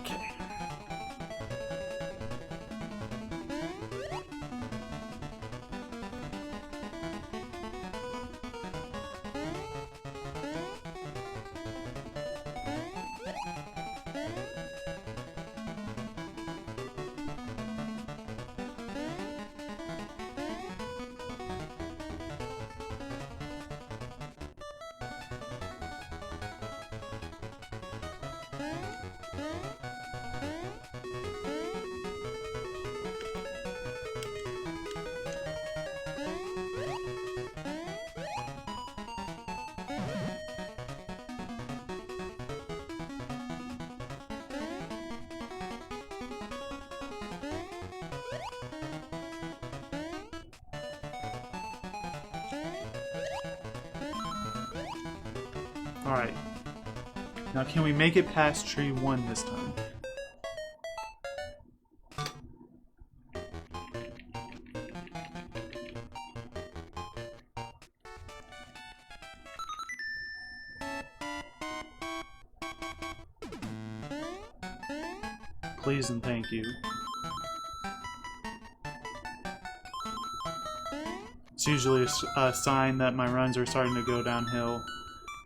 Okay. Alright. Now can we make it past tree 1 this time? Please and thank you. It's usually a sign that my runs are starting to go downhill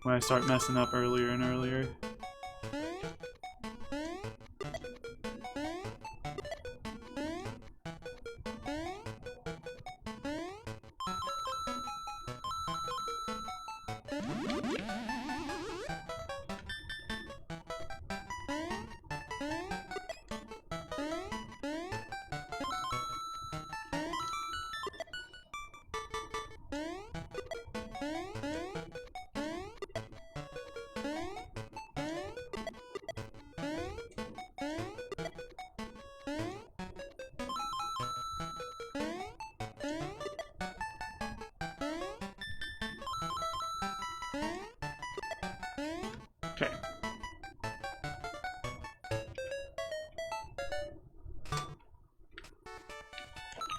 when I start messing up earlier and earlier. Okay.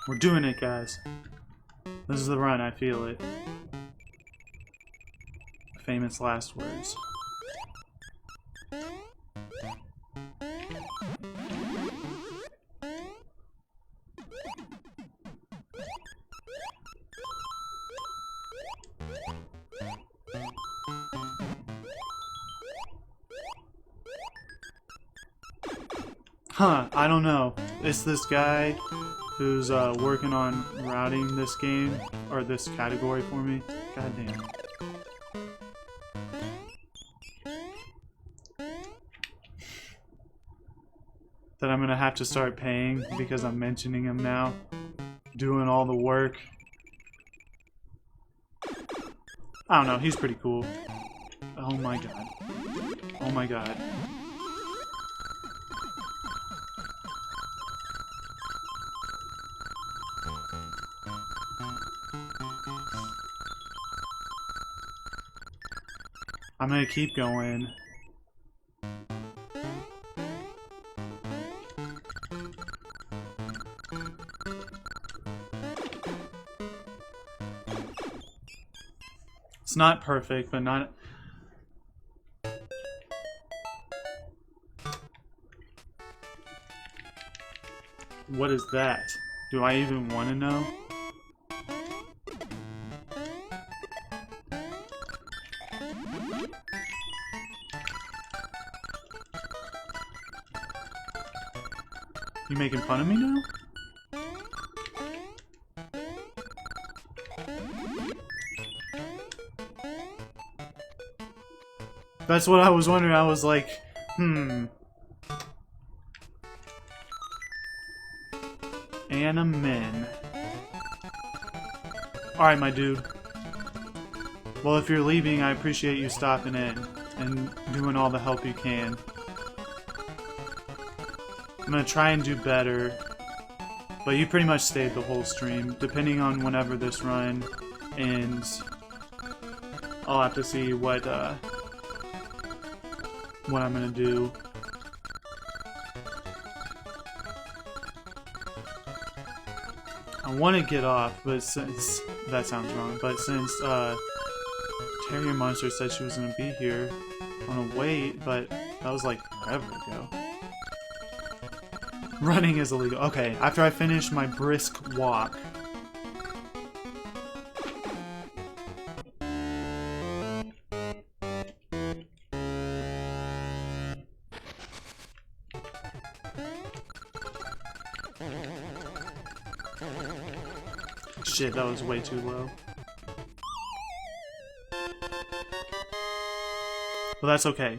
We're doing it, guys. This is the run, I feel it. Famous last words. Huh, I don't know. It's this guy who's working on routing this game, or this category for me. God damn. That I'm gonna have to start paying because I'm mentioning him now. Doing all the work. I don't know, he's pretty cool. Oh my god. Oh my god. I'm gonna keep going. It's not perfect, but not... What is that? Do I even want to know? You making fun of me now? That's what I was wondering. I was like, Anna Min. Alright, my dude. Well, if you're leaving, I appreciate you stopping in and doing all the help you can. I'm gonna try and do better, but you pretty much stayed the whole stream. Depending on whenever this run ends, I'll have to see what I'm gonna do. I want to get off, but since that sounds wrong, but since Terrier Monster said she was gonna be here, on a wait, but that was like forever ago. Running is illegal. Okay, after I finish my brisk walk. Shit, that was way too low. Well, that's okay.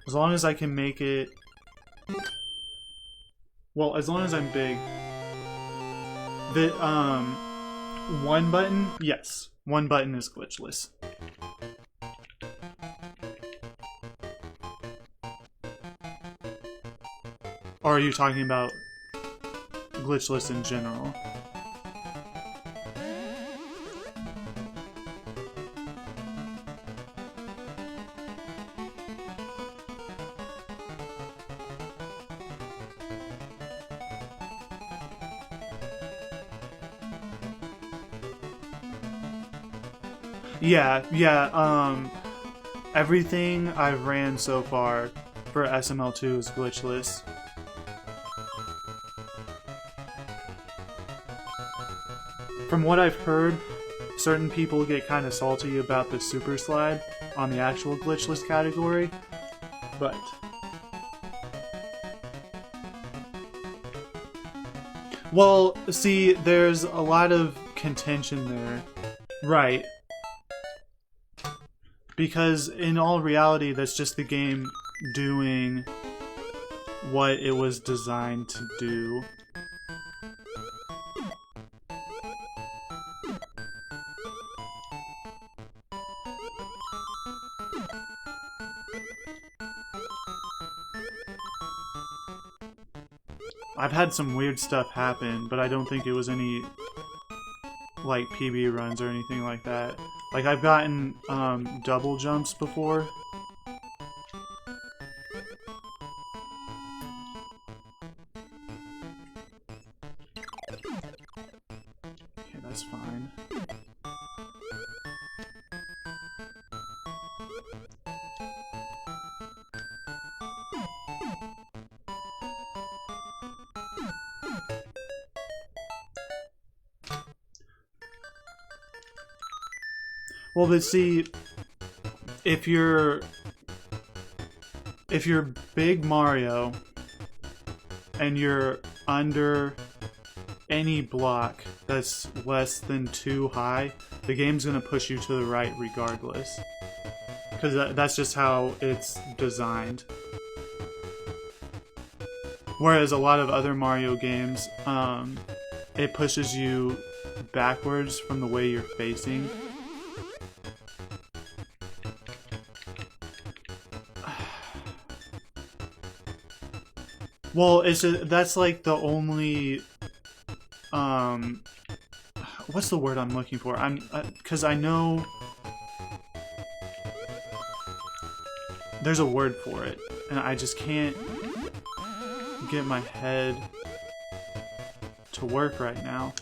As long as I can make it... Well, as long as I'm big. The, one button? Yes. One button is glitchless. Or are you talking about glitchless in general? Yeah, everything I've ran so far for SML2 is glitchless. From what I've heard, certain people get kind of salty about the super slide on the actual glitchless category, but... Well, see, there's a lot of contention there. Right. Because in all reality, that's just the game doing what it was designed to do. I've had some weird stuff happen, but I don't think it was any, like, PB runs or anything like that. Like, I've gotten, double jumps before. Okay, that's fine. Well, but see, if you're Big Mario and you're under any block that's less than 2 high, the game's gonna push you to the right regardless. Because that's just how it's designed. Whereas a lot of other Mario games, it pushes you backwards from the way you're facing. Well, it's just, that's like the only, what's the word I'm looking for? Because I know there's a word for it, and I just can't get my head to work right now.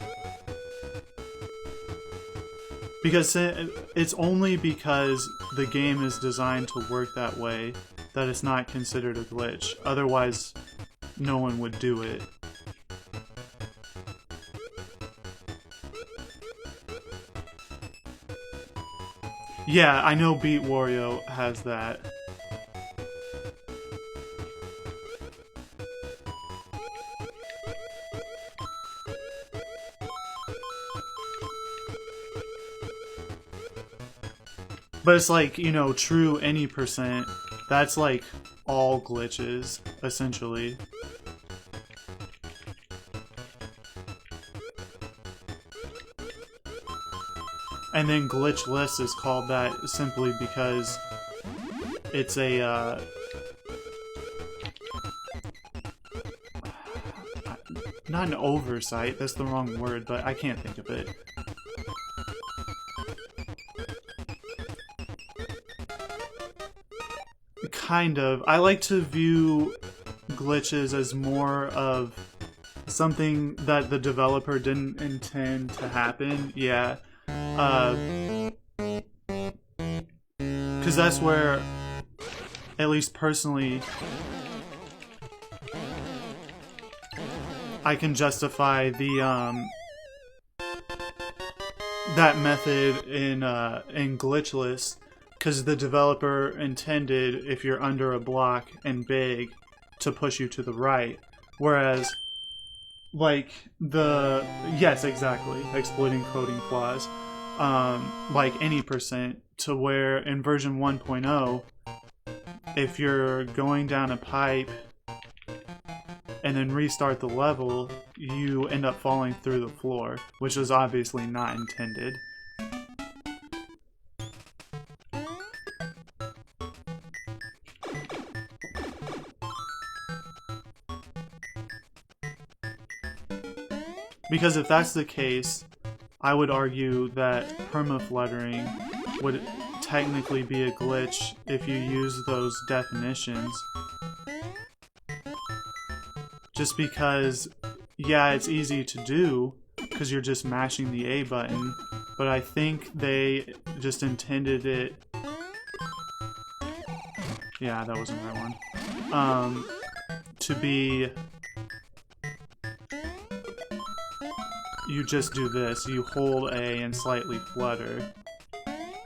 Because it's only because the game is designed to work that way that it's not considered a glitch. Otherwise, no one would do it. Yeah, I know Beat Wario has that. But it's like, you know, true any percent, that's like all glitches, essentially. And then glitchless is called that simply because it's a, not an oversight, that's the wrong word, but I can't think of it. Kind of. I like to view glitches as more of something that the developer didn't intend to happen. Yeah. Because that's where, at least personally, I can justify the that method in glitchless, because the developer intended, if you're under a block and big, to push you to the right, whereas like yes, exactly, exploiting coding flaws, like any percent, to where in version 1.0, if you're going down a pipe and then restart the level, you end up falling through the floor, which was obviously not intended. Because if that's the case, I would argue that permafluttering would technically be a glitch if you use those definitions. Just because, yeah, it's easy to do, because you're just mashing the A button, but I think they just intended it... Yeah, that wasn't the right one. To be... You just do this, you hold A and slightly flutter.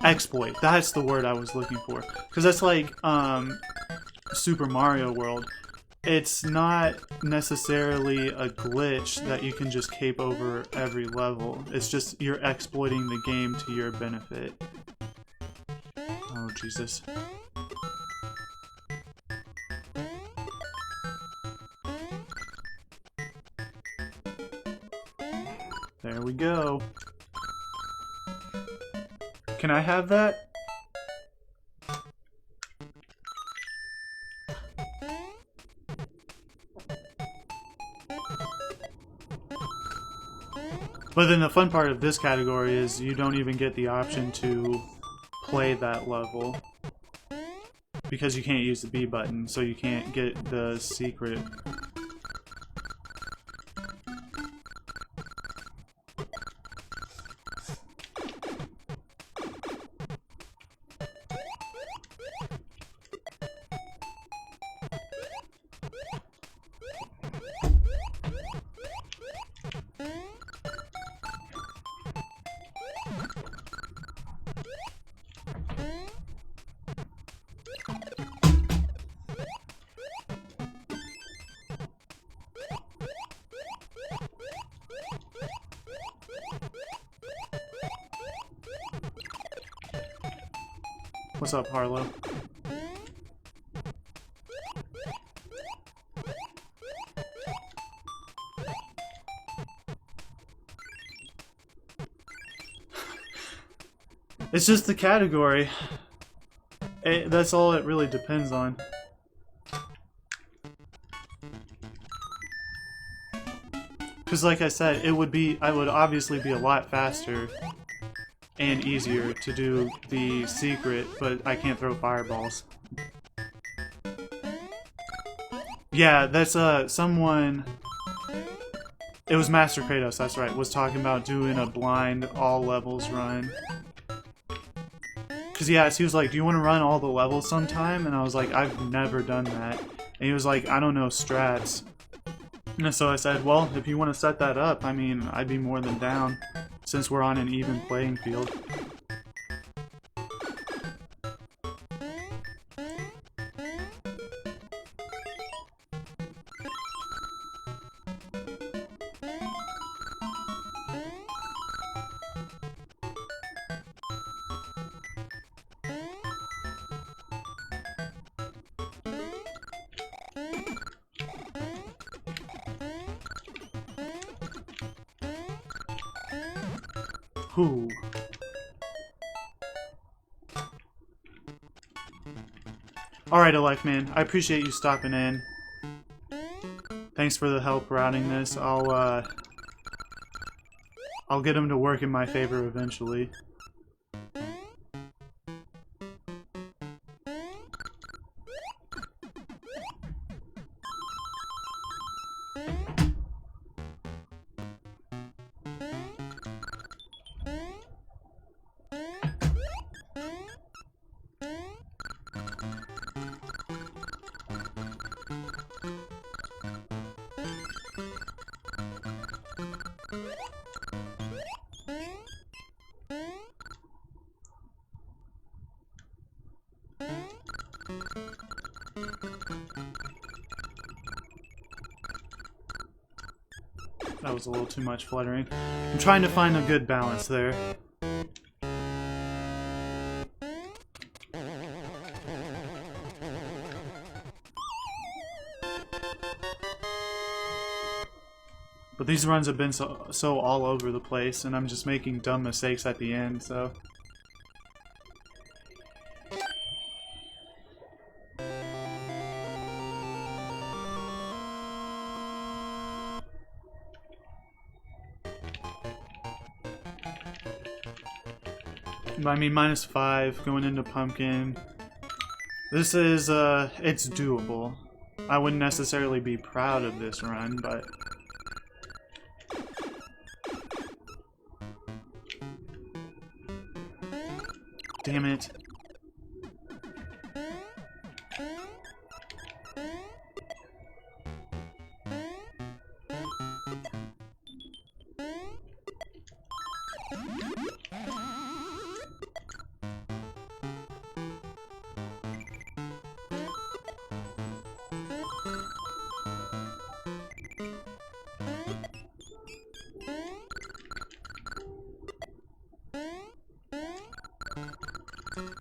Exploit, that's the word I was looking for. Because that's like, Super Mario World. It's not necessarily a glitch that you can just cape over every level. It's just you're exploiting the game to your benefit. Oh, Jesus. There we go. Can I have that? But then the fun part of this category is you don't even get the option to play that level, because you can't use the B button, so you can't get the secret. What's up, Harlow? It's just the category. That's all it really depends on. Because like I said, I would obviously be a lot faster and easier to do the secret, but I can't throw fireballs. Yeah, that's someone... It was Master Kratos, that's right, was talking about doing a blind all levels run. Cause yeah, he was like, do you want to run all the levels sometime? And I was like, I've never done that. And he was like, I don't know strats. And so I said, well, if you want to set that up, I mean, I'd be more than down, since we're on an even playing field. Whew. Alright, Electman, I appreciate you stopping in. Thanks for the help routing this. I'll get him to work in my favor eventually. That was a little too much fluttering. I'm trying to find a good balance there. But these runs have been so all over the place, and I'm just making dumb mistakes at the end, so... I mean, -5 going into Pumpkin. This is, it's doable. I wouldn't necessarily be proud of this run, but... Damn it.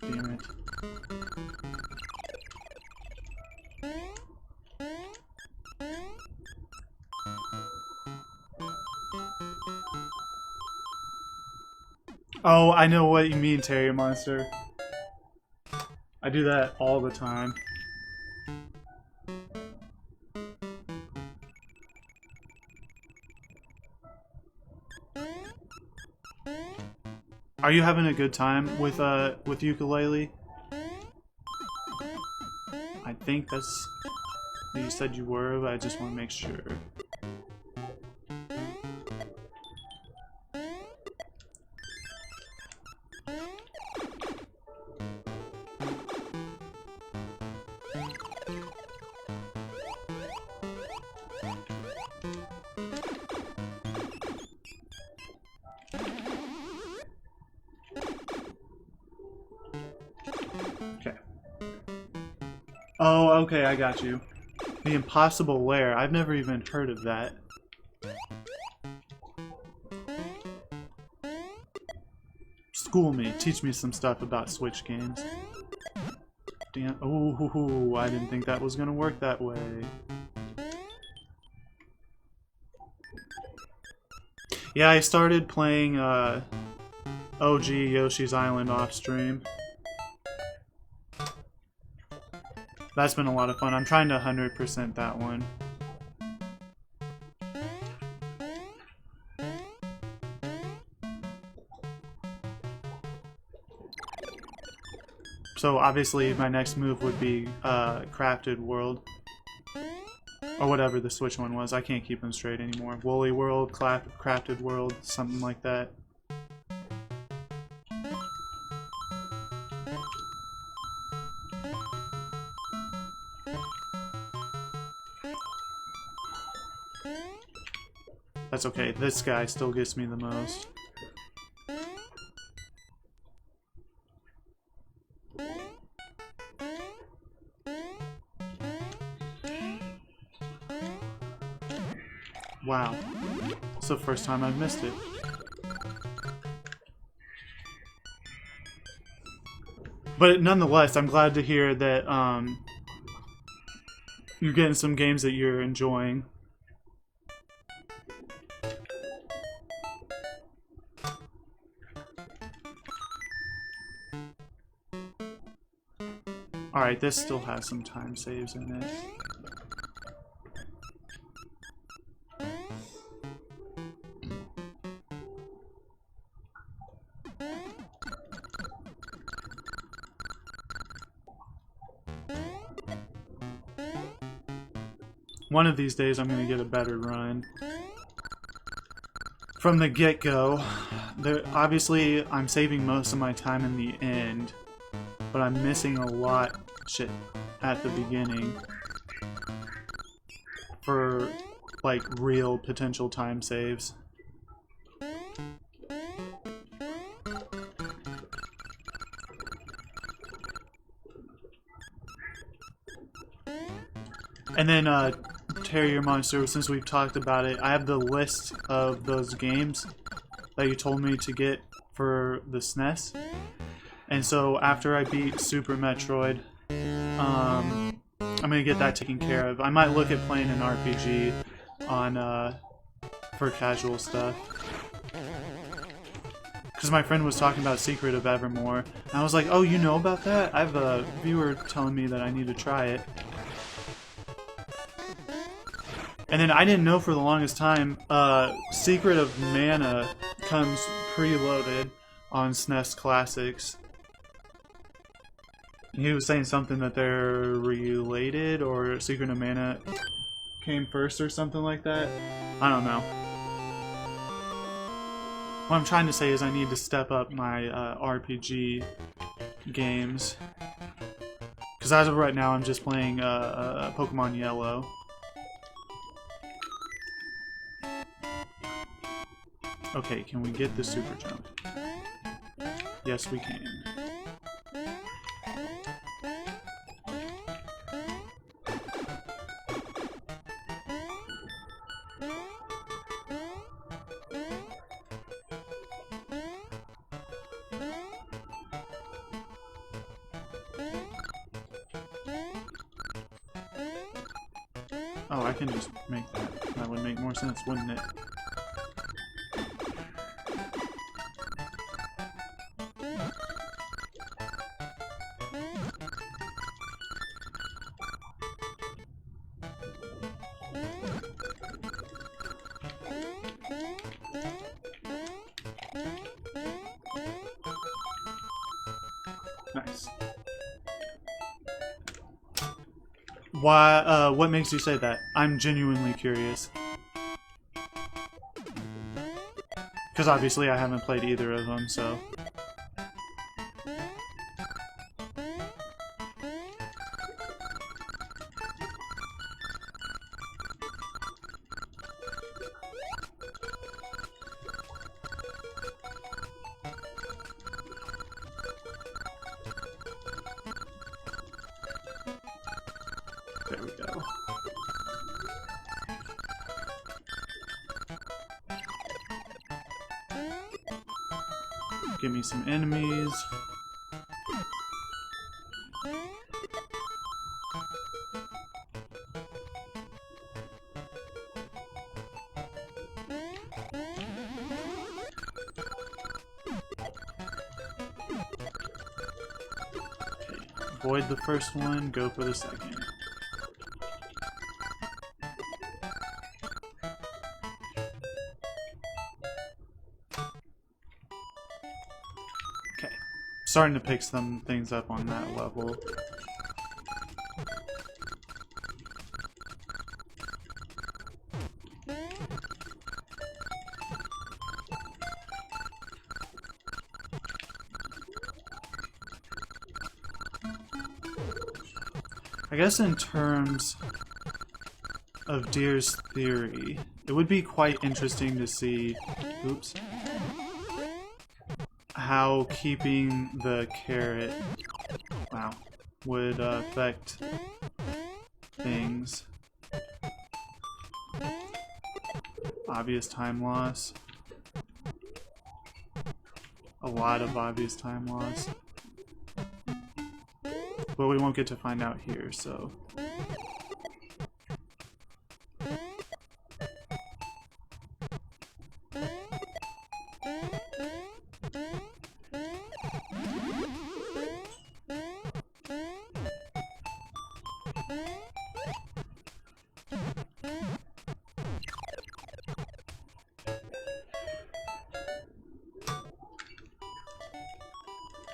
Damn it. Oh, I know what you mean, Terry Monster. I do that all the time. Are you having a good time with ukulele? I think that's what you said you were, but I just want to make sure. Oh, okay, I got you. The Impossible Lair. I've never even heard of that. School me. Teach me some stuff about Switch games. Damn. Oh, I didn't think that was gonna work that way. Yeah, I started playing OG Yoshi's Island off stream. That's been a lot of fun. I'm trying to 100% that one. So obviously my next move would be Crafted World. Or whatever the Switch one was. I can't keep them straight anymore. Woolly World, Crafted World, something like that. That's okay, this guy still gets me the most. Wow. It's the first time I've missed it. But nonetheless, I'm glad to hear that you're getting some games that you're enjoying. Alright, this still has some time saves in it. One of these days I'm going to get a better run. From the get-go, obviously I'm saving most of my time in the end, but I'm missing a lot shit at the beginning for like real potential time saves. And then Terrier Monster, since we've talked about it, I have the list of those games that you told me to get for the SNES. And so after I beat Super Metroid, I'm gonna get that taken care of. I might look at playing an RPG on for casual stuff. Because my friend was talking about Secret of Evermore, and I was like, oh, you know about that? I have a viewer telling me that I need to try it. And then I didn't know for the longest time, Secret of Mana comes preloaded on SNES Classics. He was saying something that they're related, or Secret of Mana came first or something like that. I don't know. What I'm trying to say is I need to step up my RPG games. Because as of right now, I'm just playing Pokemon Yellow. Okay, can we get the super jump? Yes, we can. Oh, I can just make that. That would make more sense, wouldn't it? Nice. Why, what makes you say that? I'm genuinely curious. Because obviously I haven't played either of them, so... There we go. Give me some enemies. Okay, avoid the first one, go for the second. Starting to pick some things up on that level. I guess in terms of Deer's theory, it would be quite interesting to see... Oops. How keeping the carrot, wow, would affect things. Obvious time loss. A lot of obvious time loss. But we won't get to find out here, so...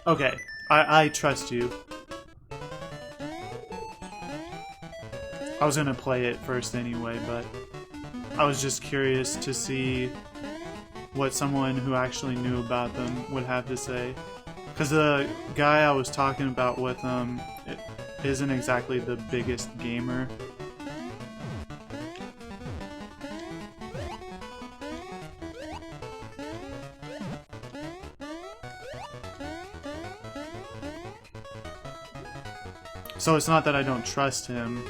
Okay, I trust you. I was gonna play it first anyway, but I was just curious to see what someone who actually knew about them would have to say. Because the guy I was talking about with them isn't exactly the biggest gamer. So it's not that I don't trust him,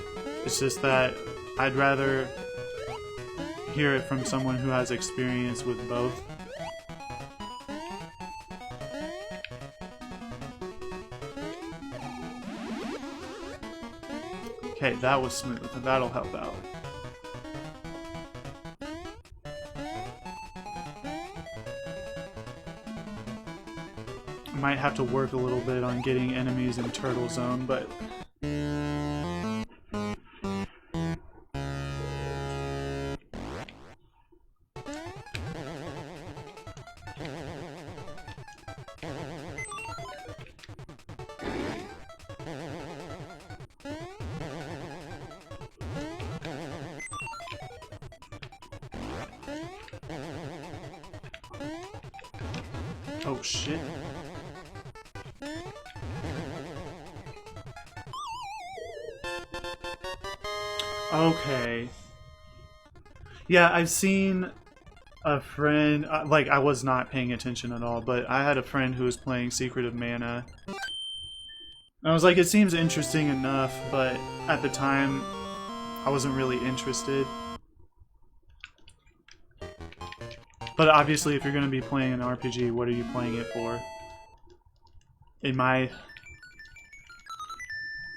It's just that I'd rather hear it from someone who has experience with both. Okay, that was smooth. That'll help out. I might have to work a little bit on getting enemies in Turtle Zone, but... Oh shit. Okay. Yeah, I've seen a friend, like I was not paying attention at all, but I had a friend who was playing Secret of Mana. And I was like, it seems interesting enough, but at the time, I wasn't really interested. But obviously, if you're going to be playing an RPG, what are you playing it for? In my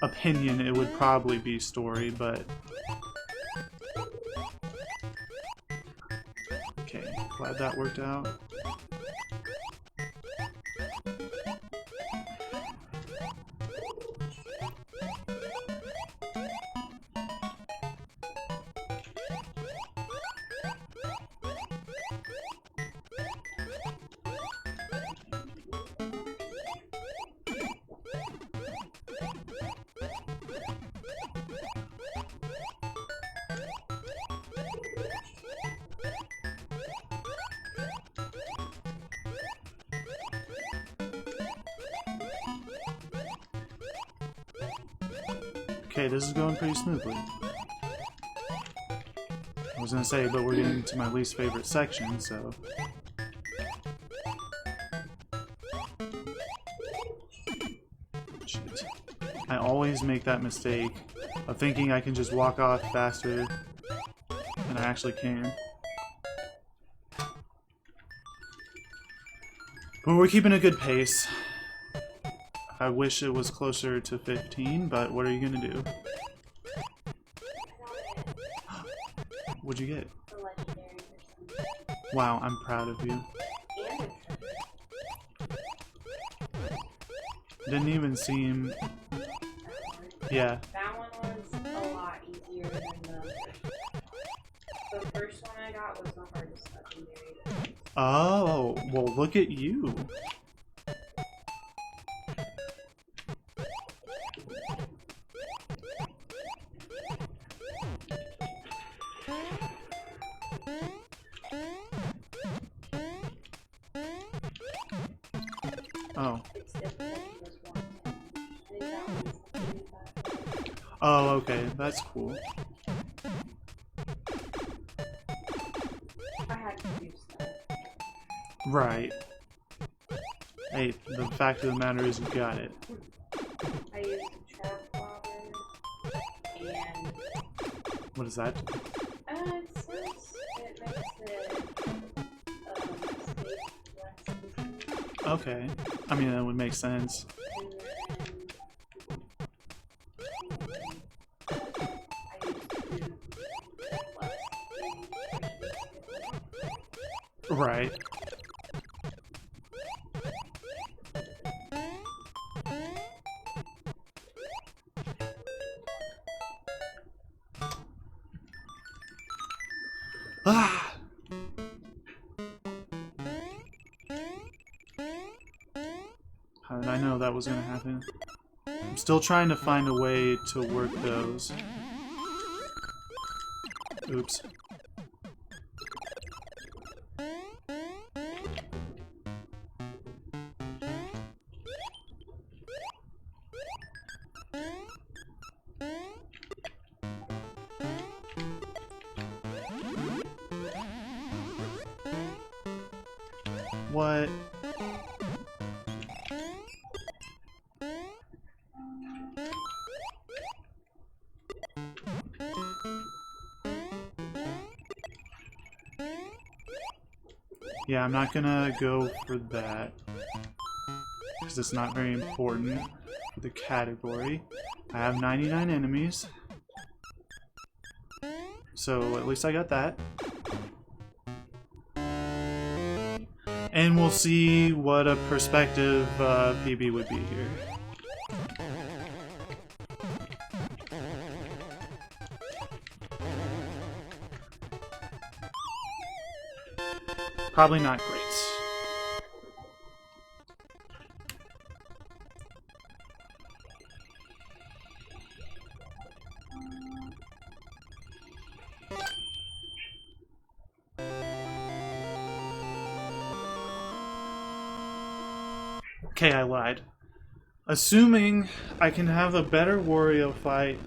opinion, it would probably be story, but... Okay, glad that worked out. Okay, this is going pretty smoothly. I was gonna say, but we're getting to my least favorite section, so... Shit. I always make that mistake of thinking I can just walk off faster than I actually can. But we're keeping a good pace. I wish it was closer to 15, but what are you gonna do? What'd you get? Wow, I'm proud of you. Didn't even seem... Yeah. That one was a lot easier than the first one I got was the hardest legendary. Oh, well look at you. Oh. Oh, okay. That's cool. I had to do stuff. Right. Hey, the fact of the matter is you got it. I used a trap lobber and... What is that? It says it makes it, state less easy. Okay. I mean, that would make sense. Right. Ah! How did I know that was gonna happen? I'm still trying to find a way to work those. Oops. What? Yeah, I'm not gonna go for that. Because it's not very important for the category. I have 99 enemies. So at least I got that. And we'll see what a perspective PB would be here. Probably not great. Okay, I lied. Assuming I can have a better Wario fight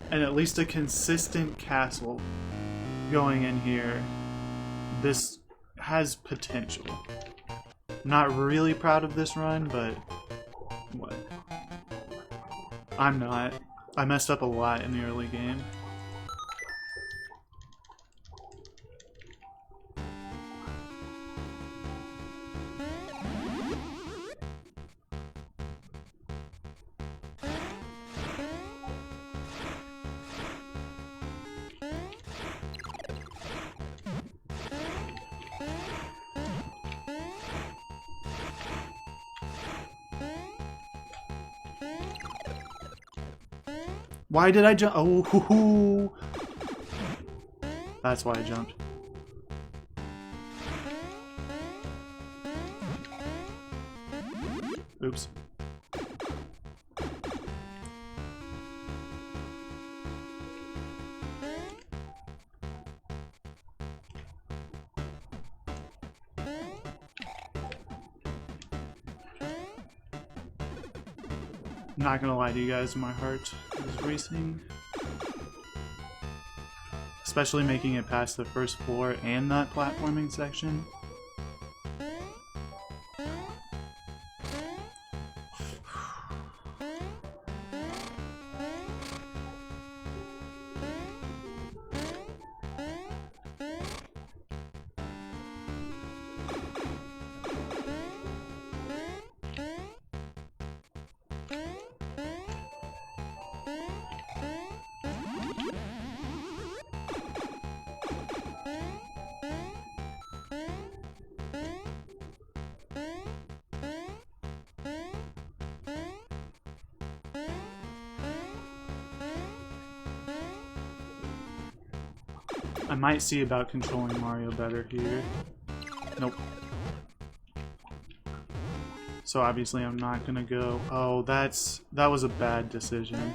and at least a consistent castle going in here, this has potential. Not really proud of this run, but what? I'm not. I messed up a lot in the early game. Why did I jump? Oh, hoo, hoo. That's why I jumped. Oops. I'm not gonna lie to you guys, my heart is racing. Especially making it past the first floor and that platforming section. I might see about controlling Mario better here. Nope. So obviously I'm not gonna go. Oh, that was a bad decision.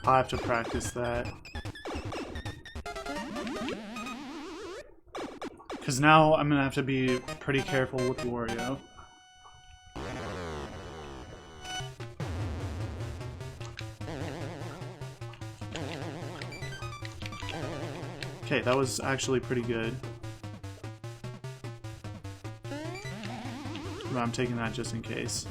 I'll have to practice that. Because now I'm gonna have to be pretty careful with Wario. Okay, that was actually pretty good. But I'm taking that just in case.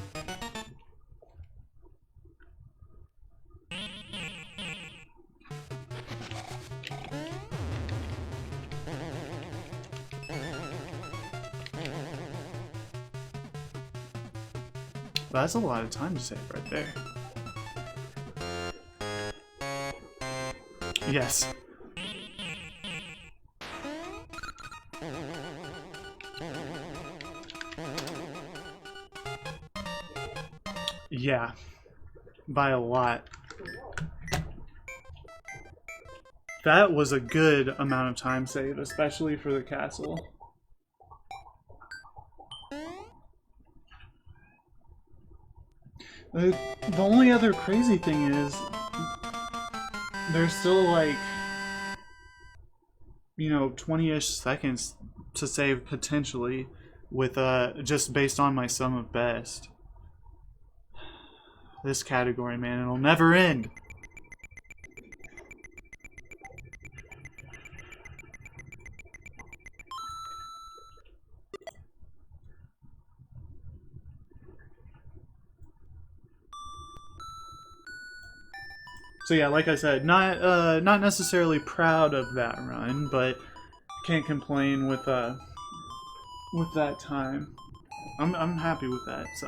But that's a lot of time to save right there. Yes. Yeah. By a lot. That was a good amount of time saved, especially for the castle. The only other crazy thing is there's still like, you know, 20-ish seconds to save potentially with just based on my sum of best. This category, man, it'll never end. So yeah, like I said, not necessarily proud of that run, but can't complain with that time. I'm happy with that. So